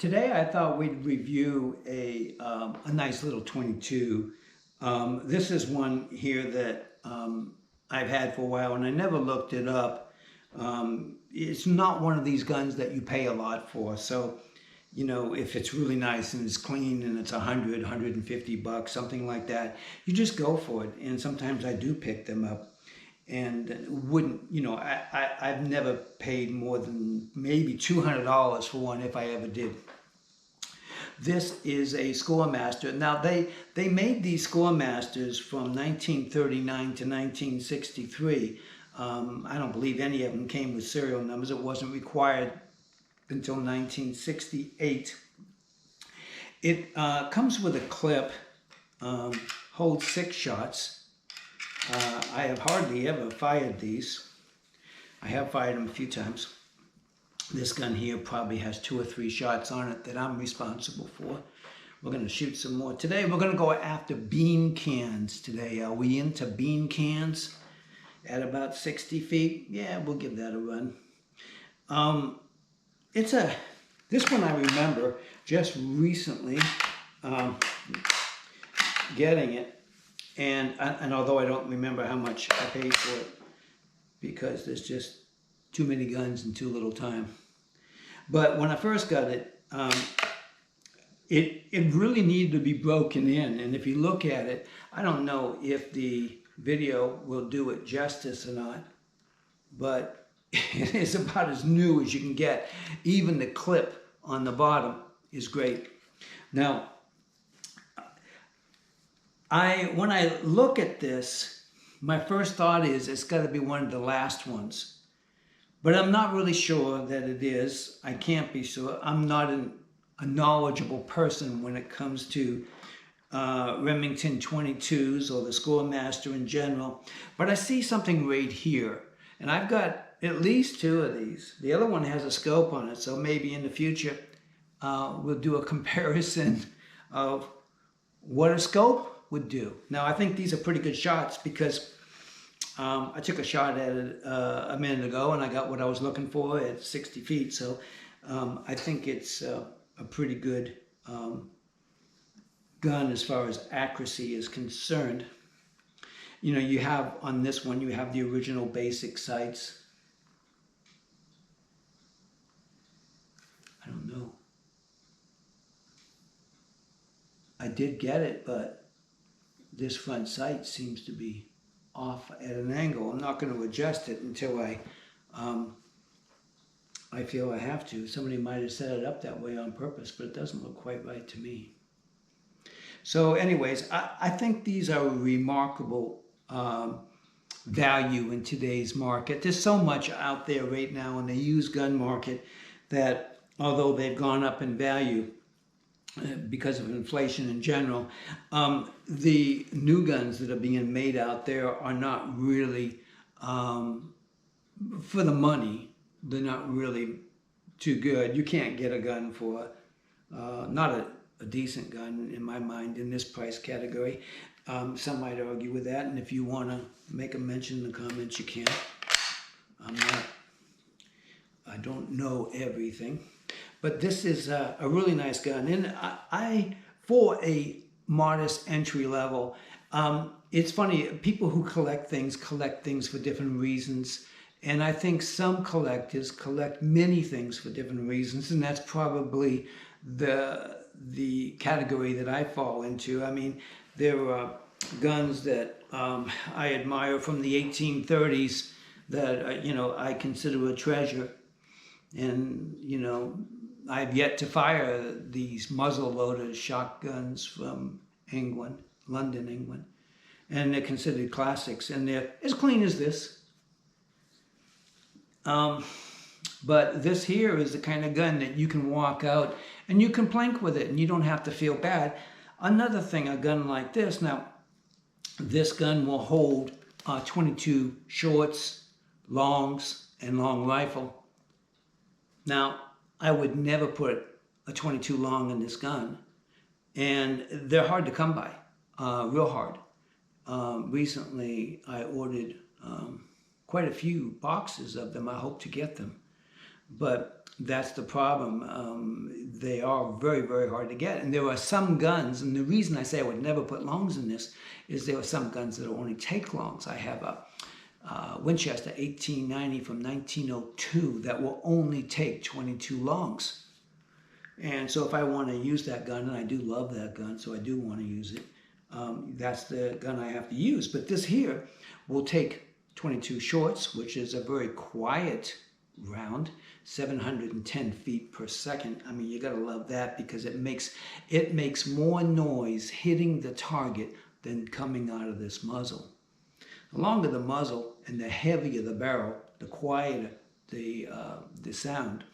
Today I thought we'd review a nice little 22. This is one here that I've had for a while and I never looked it up. It's not one of these guns that you pay a lot for. So, you know, if it's really nice and it's clean and it's 100, 150 bucks, something like that, you just go for it. And sometimes I do pick them up. And wouldn't, you know, I've never paid more than maybe $200 for one if I ever did. This is a Scoremaster. Now they made these Scoremasters from 1939 to 1963. I don't believe any of them came with serial numbers. It wasn't required until 1968. It comes with a clip, holds 6 shots. I have hardly ever fired these. I have fired them a few times. This gun here probably has 2 or 3 shots on it that I'm responsible for. We're going to shoot some more. Today we're going to go after bean cans today. Are we into bean cans at about 60 feet? Yeah, we'll give that a run. This one I remember just recently getting it. And although I don't remember how much I paid for it, because there's just too many guns in too little time. But when I first got it, it really needed to be broken in. And if you look at it, I don't know if the video will do it justice or not, but it is about as new as you can get. Even the clip on the bottom is great. Now, when I look at this, my first thought is it's got to be one of the last ones. But I'm not really sure that it is. I can't be sure. I'm not a knowledgeable person when it comes to Remington 22s or the Scoremaster in general. But I see something right here. And I've got at least 2 of these. The other one has a scope on it, so maybe in the future we'll do a comparison of what a scope would do. Now, I think these are pretty good shots because I took a shot at it a minute ago and I got what I was looking for at 60 feet. So I think it's a pretty good gun as far as accuracy is concerned. You know, you have on this one, you have the original basic sights. I don't know. I did get it, but this front sight seems to be off at an angle. I'm not going to adjust it until I feel I have to. Somebody might have set it up that way on purpose, but it doesn't look quite right to me. So anyways, I think these are a remarkable value in today's market. There's so much out there right now in the used gun market that although they've gone up in value, because of inflation in general, the new guns that are being made out there are not really, for the money, they're not really too good. You can't get a gun for, not a decent gun in my mind in this price category. Some might argue with that, and if you want to make a mention in the comments, you can. I don't know everything. But this is a really nice gun. And I for a modest entry level, it's funny, people who collect things for different reasons. And I think some collectors collect many things for different reasons. And that's probably the category that I fall into. I mean, there are guns that I admire from the 1830s that, you know, I consider a treasure. And, you know, I've yet to fire these muzzle-loaded shotguns from England, London, England. And they're considered classics, and they're as clean as this. But this here is the kind of gun that you can walk out and you can plank with it, and you don't have to feel bad. Another thing, a gun like this, now, this gun will hold 22 shorts, longs, and long rifle. Now, I would never put a 22 long in this gun, and they're hard to come by, real hard. Recently, I ordered quite a few boxes of them. I hope to get them. But That's the problem. They are very, very hard to get. And there are some guns, and the reason I say I would never put longs in this is there are some guns that will only take longs. I have a Winchester 1890 from 1902 that will only take 22 longs. And so if I want to use that gun, and I do love that gun, so I do want to use it, that's the gun I have to use. But this here will take 22 shorts, which is a very quiet round, 710 feet per second. I mean, you gotta love that because it makes more noise hitting the target than coming out of this muzzle. The longer the muzzle and the heavier the barrel, the quieter the sound.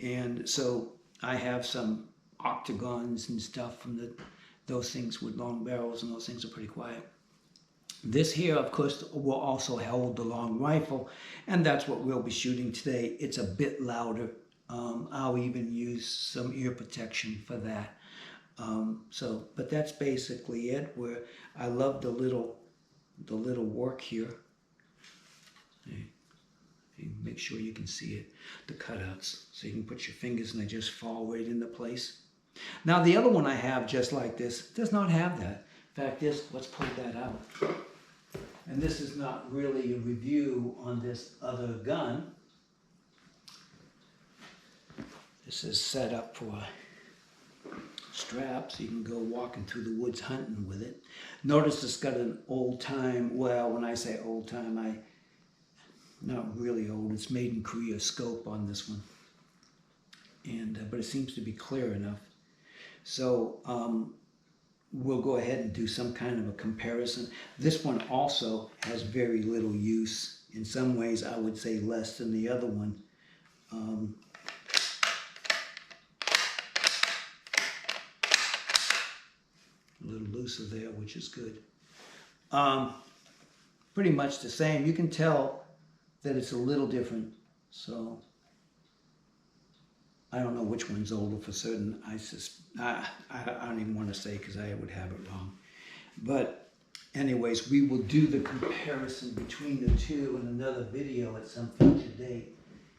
And so I have some octagons and stuff from those things with long barrels, and those things are pretty quiet. This here, of course, will also hold the long rifle, and that's what we'll be shooting today. It's a bit louder. I'll even use some ear protection for that. But that's basically it. Where I love the little work here. Make sure you can see it, the cutouts, so you can put your fingers and they just fall right into place. Now the other one I have just like this does not have that. In fact, let's pull that out. And this is not really a review on this other gun. This is set up for a strap so you can go walking through the woods hunting with it. Notice it's got an old time, well, when I say old time, not really old, it's made in Korea scope on this one. And but it seems to be clear enough. So we'll go ahead and do some kind of a comparison. This one also has very little use. In some ways, I would say less than the other one. A little looser there, which is good. Pretty much the same. You can tell that it's a little different. So I don't know which one's older for certain. I don't even want to say because I would have it wrong. But anyways, we will do the comparison between the two in another video at some future date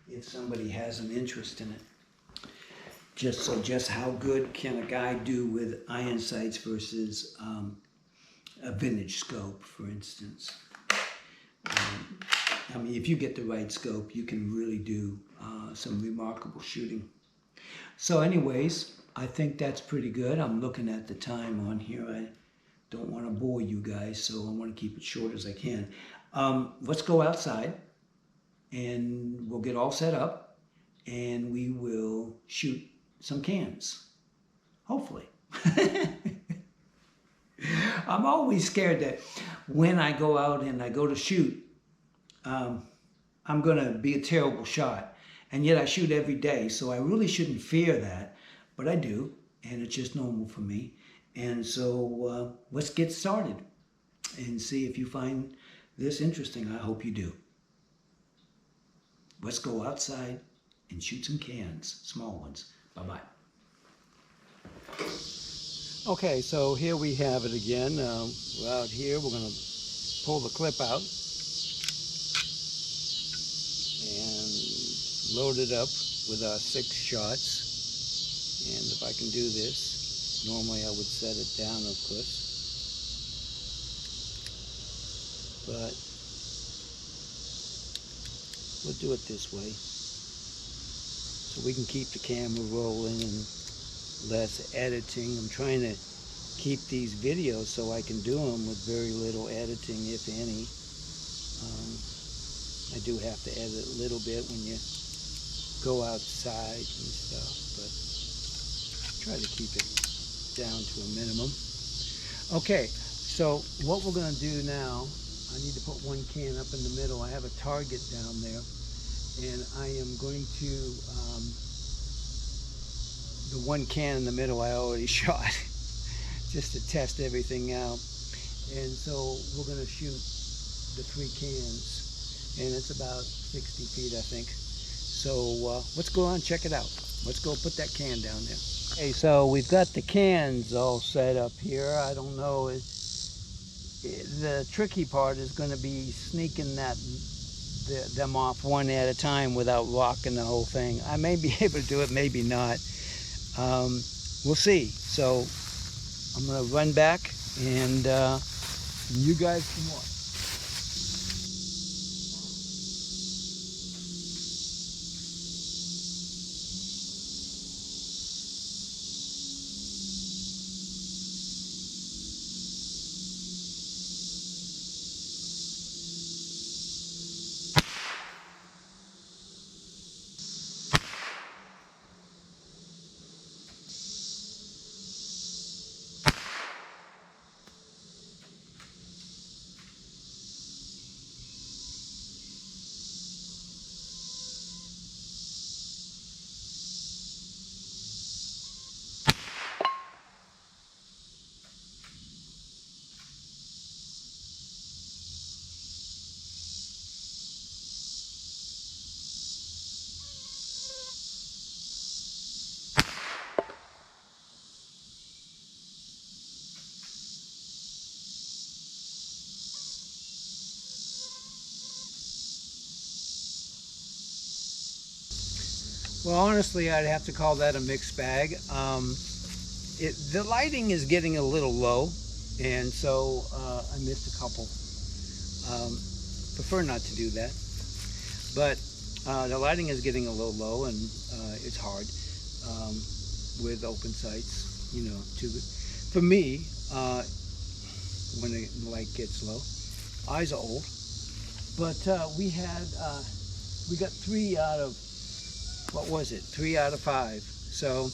if somebody has an interest in it. Just how good can a guy do with iron sights versus a vintage scope, for instance. I mean, if you get the right scope, you can really do some remarkable shooting. So anyways, I think that's pretty good. I'm looking at the time on here. I don't want to bore you guys, so I want to keep it short as I can. Let's go outside, and we'll get all set up, and we will shoot some cans, hopefully. I'm always scared that when I go out and I go to shoot, I'm going to be a terrible shot. And yet I shoot every day, so I really shouldn't fear that. But I do, and it's just normal for me. And so let's get started and see if you find this interesting. I hope you do. Let's go outside and shoot some cans, small ones. Bye-bye. Okay, so here we have it again. We're out here. We're going to pull the clip out and load it up with our 6 shots. And if I can do this, normally I would set it down, of course. But we'll do it this way so we can keep the camera rolling and less editing. I'm trying to keep these videos so I can do them with very little editing, if any. I do have to edit a little bit when you go outside and stuff, but try to keep it down to a minimum. Okay, so what we're going to do now, I need to put one can up in the middle. I have a target down there, and I am going to the one can in the middle I already shot just to test everything out. And so we're going to shoot the 3 cans, and it's about 60 feet, I think. So let's go on and check it out. Let's go put that can down there. Okay, so we've got the cans all set up here. I don't know, the tricky part is going to be sneaking that them off one at a time without locking the whole thing. I may be able to do it, maybe not. We'll see. So I'm going to run back and you guys can watch. Well, honestly, I'd have to call that a mixed bag. The lighting is getting a little low, and so I missed a couple. Prefer not to do that, but the lighting is getting a little low, and it's hard with open sights. You know, for me, when the light gets low, eyes are old. But we got 3 out of, what was it? 3 out of 5. So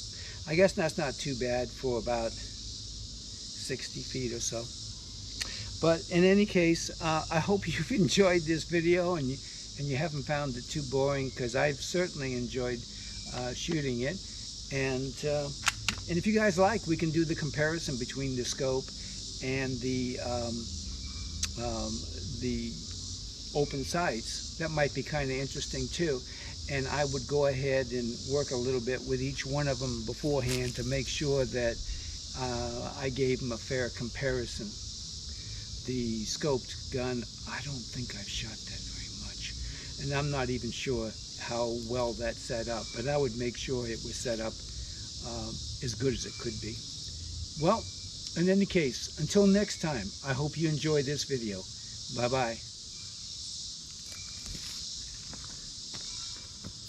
I guess that's not too bad for about 60 feet or so. But in any case, I hope you've enjoyed this video and you haven't found it too boring, because I've certainly enjoyed shooting it. And if you guys like, we can do the comparison between the scope and the open sights. That might be kind of interesting too. And I would go ahead and work a little bit with each one of them beforehand to make sure that I gave them a fair comparison. The scoped gun, I don't think I've shot that very much, and I'm not even sure how well that's set up, but I would make sure it was set up as good as it could be. Well, in any case, until next time, I hope you enjoy this video. Bye-bye.